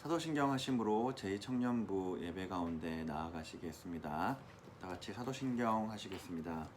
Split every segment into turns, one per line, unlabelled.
사도신경 하심으로 제2청년부 예배 가운데 나아가시겠습니다. 다 같이 사도신경 하시겠습니다.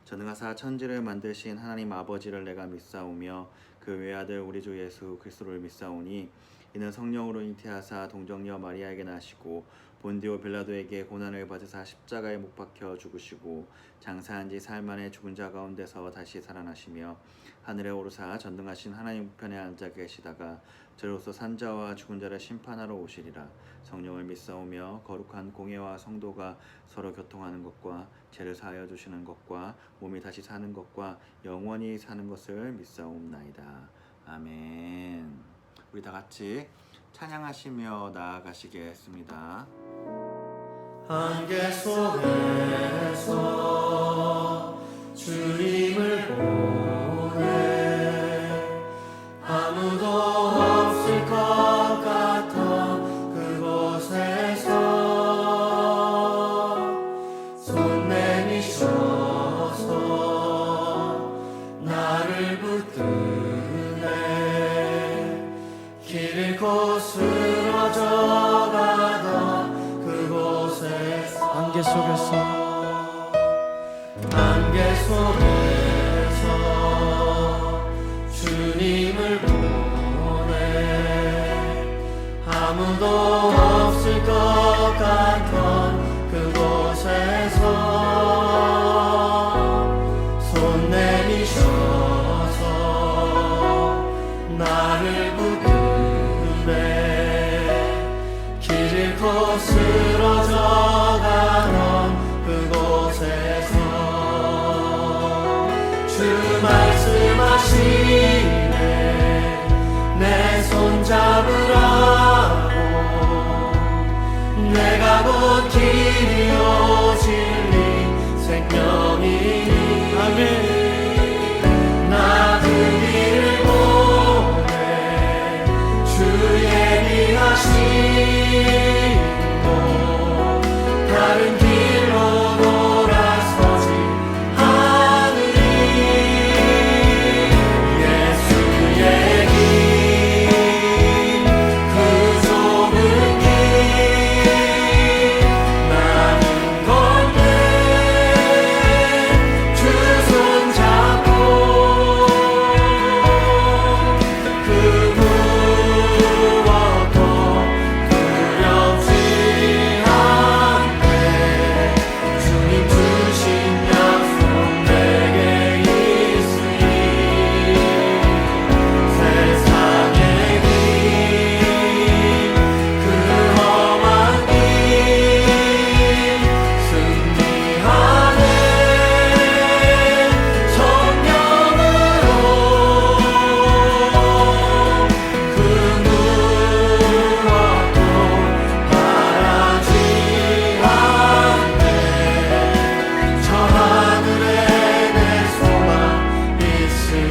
전능하사 천지를 만드신 하나님 아버지를 내가 믿사오며 그 외아들 우리 주 예수 그리스도를 믿사오니 이는 성령으로 잉태하사 동정녀 마리아에게 나시고 본디오 빌라도에게 고난을 받으사 십자가에 못 박혀 죽으시고 장사한 지 사흘 만에 죽은 자 가운데서 다시 살아나시며 하늘에 오르사 전능하신 하나님 우편에 앉아 계시다가 저로서 산자와 죽은 자를 심판하러 오시리라. 성령을 믿사오며 거룩한 공예와 성도가 서로 교통하는 것과 죄를 사하여 주시는 것과 몸이 다시 사는 것과 영원히 사는 것을 믿사옵나이다. 아멘. 우리 다 같이 찬양하시며 나아가시겠습니다.
안개 속에서 주님을 보내 아무도 없을 것 같던 그곳에서 손 내미셔서 나를 붙드네 길 잃고 쓰러져 가던 그곳에서 안개 속에서 주님을 보내 아무도 없을 것 같던 그곳에서 손 내미셔서 나를 붙드네 길 잃고 쓰러져 가던 그곳에서 주 말씀하시네 내 손 잡으라고 내가 곧 길이요 진리 생명이니 아멘 나 그 길을 보내 주 예비하시고 다른 길로 돌아서지 않으리 예수의 길 그 좁은 길 나는 걷네 주 손 잡고 그 무엇도 두렵지 않네 주님 주신 약속 내게 있으니 세상의 길 그 험한 길 승리하네 성령으로 그 무엇도 바라지 않네 저 하늘에 내 소망 있으니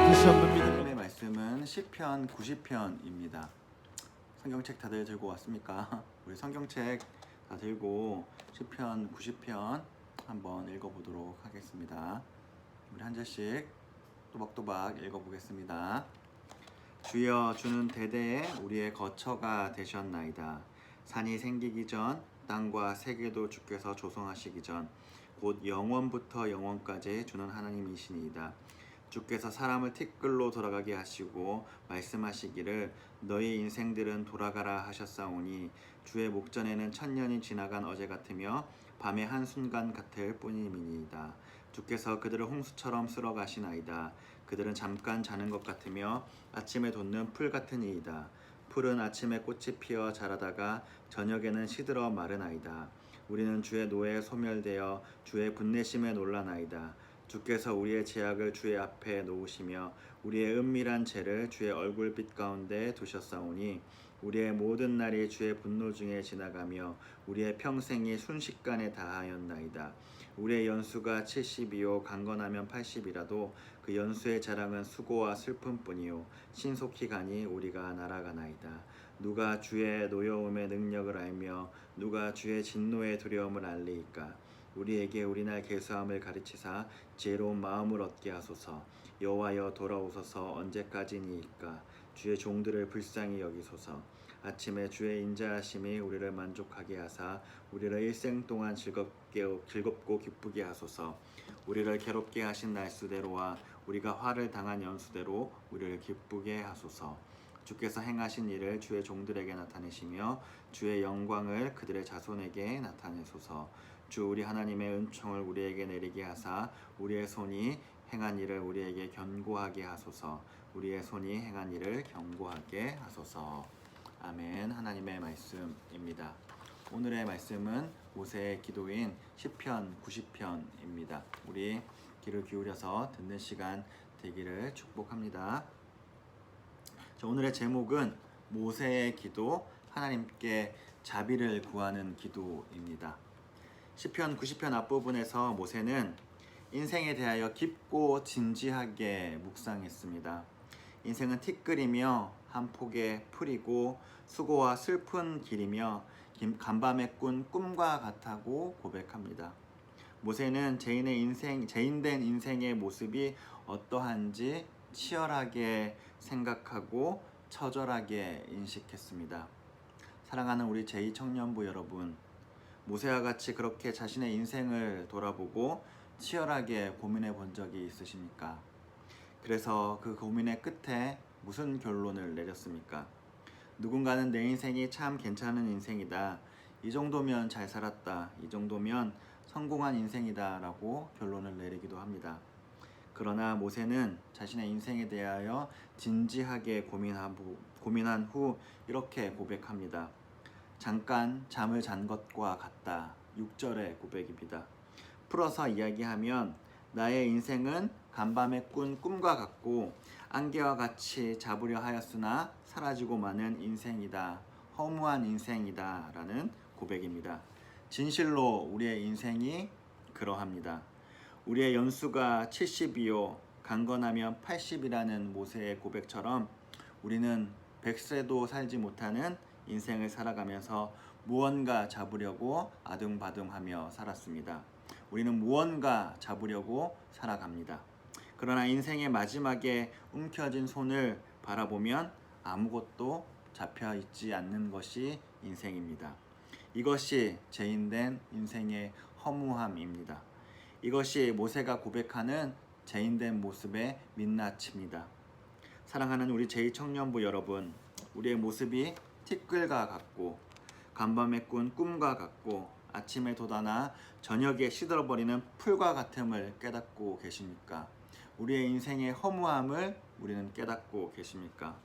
다시 한번
오늘의 말씀은 시편 90편입니다. 성경책 다들 들고 왔습니까? 우리 성경책 다 들고 시편 90편 한번 읽어보도록 하겠습니다. 우리 한 절씩 또박또박 읽어보겠습니다. 주여 주는 대대에 우리의 거처가 되셨나이다. 산이 생기기 전 땅과 세계도 주께서 조성하시기 전 곧 영원부터 영원까지 주는 하나님이시니이다. 주께서 사람을 티끌로 돌아가게 하시고 말씀하시기를 너희 인생들은 돌아가라 하셨사오니 주의 목전에는 천년이 지나간 어제 같으며 밤의 한순간 같을 뿐임이니이다. 주께서 그들을 홍수처럼 쓸어 가시나이다. 그들은 잠깐 자는 것 같으며 아침에 돋는 풀 같으니이다. 풀은 아침에 꽃이 피어 자라다가 저녁에는 시들어 마르나이다. 우리는 주의 노에 소멸되어 주의 분내심에 놀라나이다. 주께서 우리의 죄악을 주의 앞에 놓으시며 우리의 은밀한 죄를 주의 얼굴빛 가운데 두셨사오니 우리의 모든 날이 주의 분노 중에 지나가며 우리의 평생이 순식간에 다하였나이다. 우리의 연수가 70이요 강건하면 80이라도 그 연수의 자랑은 수고와 슬픔뿐이요 신속히 가니 우리가 날아가나이다. 누가 주의 노여움의 능력을 알며 누가 주의 진노의 두려움을 알리이까. 우리에게 우리날 계수함을 가르치사 지혜로운 마음을 얻게 하소서. 여호와여 돌아오소서. 언제까지니이까. 주의 종들을 불쌍히 여기소서. 아침에 주의 인자하심이 우리를 만족하게 하사 우리를 일생 동안 즐겁고 기쁘게 하소서. 우리를 괴롭게 하신 날수대로와 우리가 화를 당한 연수대로 우리를 기쁘게 하소서. 주께서 행하신 일을 주의 종들에게 나타내시며 주의 영광을 그들의 자손에게 나타내소서. 주 우리 하나님의 은총을 우리에게 내리게 하사 우리의 손이 행한 일을 우리에게 견고하게 하소서. 우리의 손이 행한 일을 견고하게 하소서. 아멘. 하나님의 말씀입니다. 오늘의 말씀은 모세의 기도인 시편 90편입니다. 우리 귀를 기울여서 듣는 시간 되기를 축복합니다. 자, 오늘의 제목은 모세의 기도, 하나님께 자비를 구하는 기도입니다. 시편 90편 앞부분에서 모세는 인생에 대하여 깊고 진지하게 묵상했습니다. 인생은 티끌이며 한 폭의 풀이고 수고와 슬픈 길이며 간밤에 꾼 꿈과 같다고 고백합니다. 모세는 죄인된 인생의 모습이 어떠한지 치열하게 생각하고 처절하게 인식했습니다. 사랑하는 우리 제2청년부 여러분, 모세와 같이 그렇게 자신의 인생을 돌아보고 치열하게 고민해 본 적이 있으십니까? 그래서 그 고민의 끝에 무슨 결론을 내렸습니까? 누군가는 내 인생이 참 괜찮은 인생이다. 이 정도면 잘 살았다. 이 정도면 성공한 인생이다. 라고 결론을 내리기도 합니다. 그러나 모세는 자신의 인생에 대하여 진지하게 고민한 후 이렇게 고백합니다. 잠깐 잠을 잔 것과 같다. 6절의 고백입니다. 풀어서 이야기하면 나의 인생은 간밤에 꾼 꿈과 같고 안개와 같이 잡으려 하였으나 사라지고 마는 인생이다. 허무한 인생이다. 라는 고백입니다. 진실로 우리의 인생이 그러합니다. 우리의 연수가 70이요 강건하면 80이라는 모세의 고백처럼 우리는 100세도 살지 못하는 인생을 살아가면서 무언가 잡으려고 아둥바둥하며 살았습니다. 우리는 무언가 잡으려고 살아갑니다. 그러나 인생의 마지막에 움켜진 손을 바라보면 아무것도 잡혀 있지 않는 것이 인생입니다. 이것이 죄인된 인생의 허무함입니다. 이것이 모세가 고백하는 죄인된 모습의 민낯입니다. 사랑하는 우리 제2청년부 여러분, 우리의 모습이 티끌과 같고 간밤에 꾼 꿈과 같고 아침에 돋아나 저녁에 시들어버리는 풀과 같음을 깨닫고 계십니까? 우리의 인생의 허무함을 우리는 깨닫고 계십니까?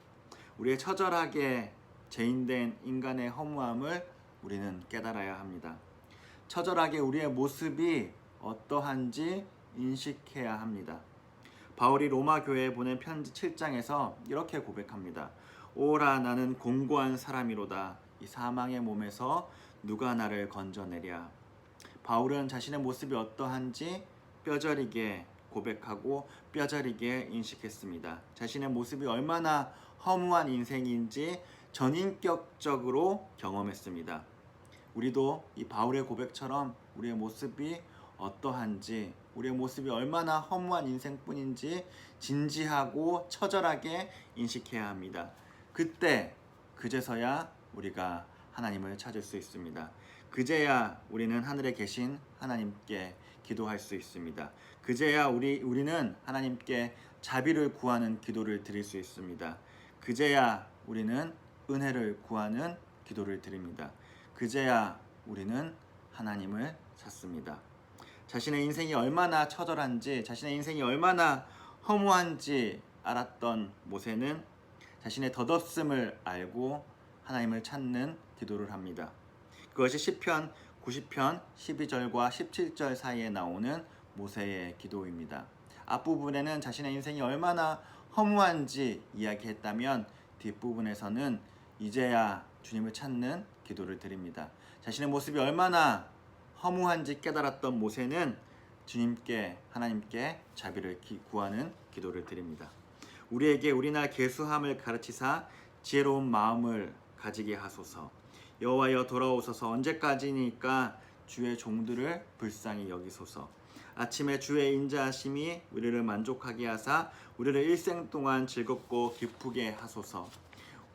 우리의 처절하게 죄인된 인간의 허무함을 우리는 깨달아야 합니다. 처절하게 우리의 모습이 어떠한지 인식해야 합니다. 바울이 로마 교회에 보낸 편지 7장에서 이렇게 고백합니다. 오라 나는 공고한 사람이로다. 이 사망의 몸에서 누가 나를 건져내랴. 바울은 자신의 모습이 어떠한지 뼈저리게 고백하고 뼈저리게 인식했습니다. 자신의 모습이 얼마나 허무한 인생인지 전인격적으로 경험했습니다. 우리도 이 바울의 고백처럼 우리의 모습이 어떠한지, 우리의 모습이 얼마나 허무한 인생뿐인지 진지하고 처절하게 인식해야 합니다. 그제서야 우리가 하나님을 찾을 수 있습니다. 그제야 우리는 하늘에 계신 하나님께 기도할 수 있습니다. 그제야 우리는 하나님께 자비를 구하는 기도를 드릴 수 있습니다. 그제야 우리는 은혜를 구하는 기도를 드립니다. 그제야 우리는 하나님을 찾습니다. 자신의 인생이 얼마나 처절한지, 자신의 인생이 얼마나 허무한지 알았던 모세는 자신의 덧없음을 알고 하나님을 찾는 기도를 합니다. 그것이 시편 90편 12절과 17절 사이에 나오는 모세의 기도입니다. 앞부분에는 자신의 인생이 얼마나 허무한지 이야기했다면 뒷부분에서는 이제야 주님을 찾는 기도를 드립니다. 자신의 모습이 얼마나 허무한지 깨달았던 모세는 하나님께 자비를 구하는 기도를 드립니다. 우리에게 우리날 계수함을 가르치사 지혜로운 마음을 가지게 하소서. 여호와여 돌아오소서. 언제까지니까 주의 종들을 불쌍히 여기소서. 아침에 주의 인자하심이 우리를 만족하게 하사 우리를 일생 동안 즐겁고 기쁘게 하소서.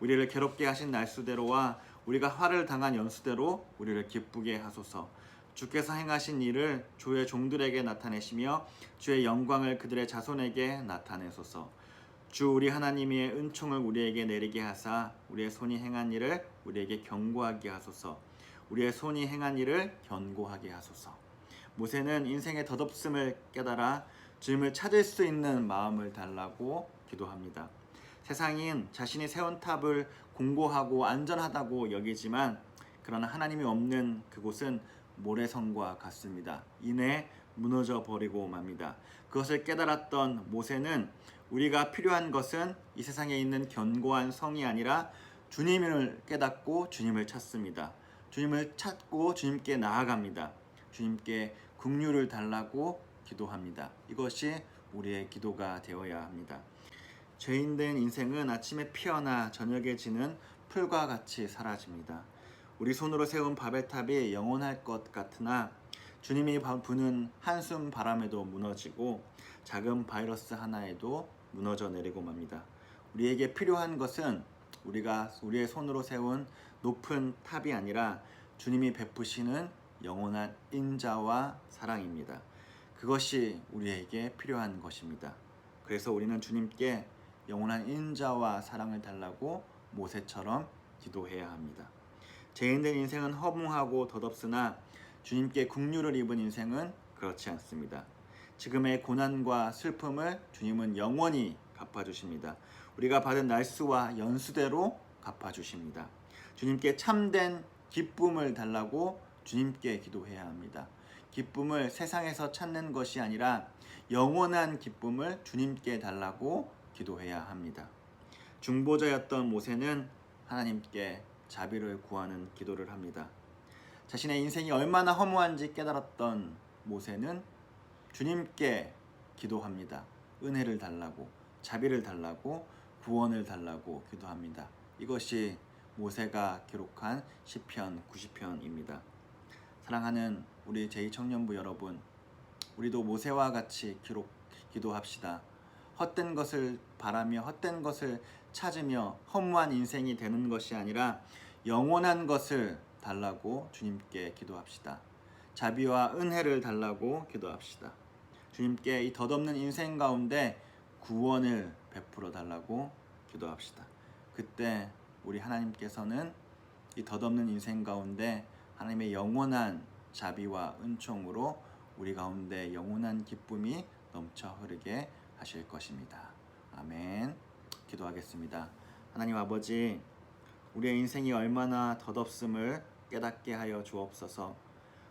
우리를 괴롭게 하신 날수대로와 우리가 화를 당한 연수대로 우리를 기쁘게 하소서. 주께서 행하신 일을 주의 종들에게 나타내시며 주의 영광을 그들의 자손에게 나타내소서. 주 우리 하나님의 은총을 우리에게 내리게 하사 우리의 손이 행한 일을 우리에게 경고하게 하소서. 우리의 손이 행한 일을 견고하게 하소서. 모세는 인생의 덧없음을 깨달아 주님을 찾을 수 있는 마음을 달라고 기도합니다. 세상인 자신이 세운 탑을 공고하고 안전하다고 여기지만 그러나 하나님이 없는 그곳은 모래성과 같습니다. 이내 무너져 버리고 맙니다. 그것을 깨달았던 모세는 우리가 필요한 것은 이 세상에 있는 견고한 성이 아니라 주님을 깨닫고 주님을 찾습니다. 주님을 찾고 주님께 나아갑니다. 주님께 긍휼을 달라고 기도합니다. 이것이 우리의 기도가 되어야 합니다. 죄인된 인생은 아침에 피어나 저녁에 지는 풀과 같이 사라집니다. 우리 손으로 세운 바벨탑이 영원할 것 같으나 주님이 부는 한숨 바람에도 무너지고 작은 바이러스 하나에도 무너져 내리고 맙니다. 우리에게 필요한 것은 우리가 우리의 손으로 세운 높은 탑이 아니라 주님이 베푸시는 영원한 인자와 사랑입니다. 그것이 우리에게 필요한 것입니다. 그래서 우리는 주님께 영원한 인자와 사랑을 달라고 모세처럼 기도해야 합니다. 죄인된 인생은 허무하고 덧없으나 주님께 긍휼을 입은 인생은 그렇지 않습니다. 지금의 고난과 슬픔을 주님은 영원히 갚아주십니다. 우리가 받은 날수와 연수대로 갚아주십니다. 주님께 참된 기쁨을 달라고 주님께 기도해야 합니다. 기쁨을 세상에서 찾는 것이 아니라 영원한 기쁨을 주님께 달라고 기도해야 합니다. 중보자였던 모세는 하나님께 자비를 구하는 기도를 합니다. 자신의 인생이 얼마나 허무한지 깨달았던 모세는 주님께 기도합니다. 은혜를 달라고, 자비를 달라고, 구원을 달라고 기도합니다. 이것이 모세가 기록한 시편 90편입니다. 사랑하는 우리 제2청년부 여러분, 우리도 모세와 같이 기도합시다. 헛된 것을 바라며 헛된 것을 찾으며 허무한 인생이 되는 것이 아니라 영원한 것을 달라고 주님께 기도합시다. 자비와 은혜를 달라고 기도합시다. 주님께 이 덧없는 인생 가운데 구원을 베풀어 달라고 기도합시다. 그때 우리 하나님께서는 이 덧없는 인생 가운데 하나님의 영원한 자비와 은총으로 우리 가운데 영원한 기쁨이 넘쳐 흐르게 하실 것입니다. 아멘. 기도하겠습니다. 하나님 아버지, 우리의 인생이 얼마나 덧없음을 깨닫게 하여 주옵소서.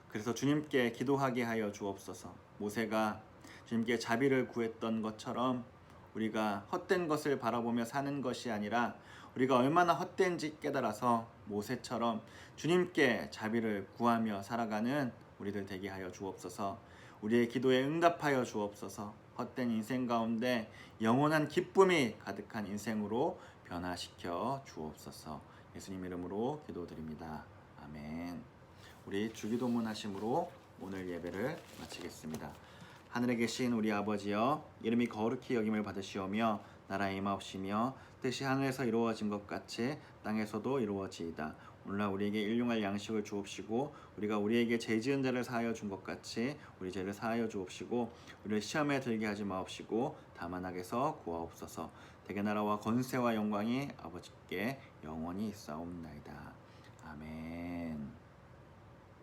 그래서 주님께 기도하게 하여 주옵소서. 모세가 주님께 자비를 구했던 것처럼 우리가 헛된 것을 바라보며 사는 것이 아니라 우리가 얼마나 헛된지 깨달아서 모세처럼 주님께 자비를 구하며 살아가는 우리들 되게 하여 주옵소서. 우리의 기도에 응답하여 주옵소서. 헛된 인생 가운데 영원한 기쁨이 가득한 인생으로 변화시켜 주옵소서. 예수님 이름으로 기도드립니다. 아멘. 우리 주기도문 하심으로 오늘 예배를 마치겠습니다. 하늘에 계신 우리 아버지여, 이름이 거룩히 여김을 받으시오며 나라의 임하옵시며 뜻이 하늘에서 이루어진 것 같이 땅에서도 이루어지이다. 오늘날 우리에게 일용할 양식을 주옵시고 우리가 우리에게 죄 지은 자를 사하여 준 것 같이 우리 죄를 사하여 주옵시고 우리를 시험에 들게 하지 마옵시고 다만 악에서 구하옵소서. 대개 나라와 권세와 영광이 아버지께 영원히 있사옵나이다.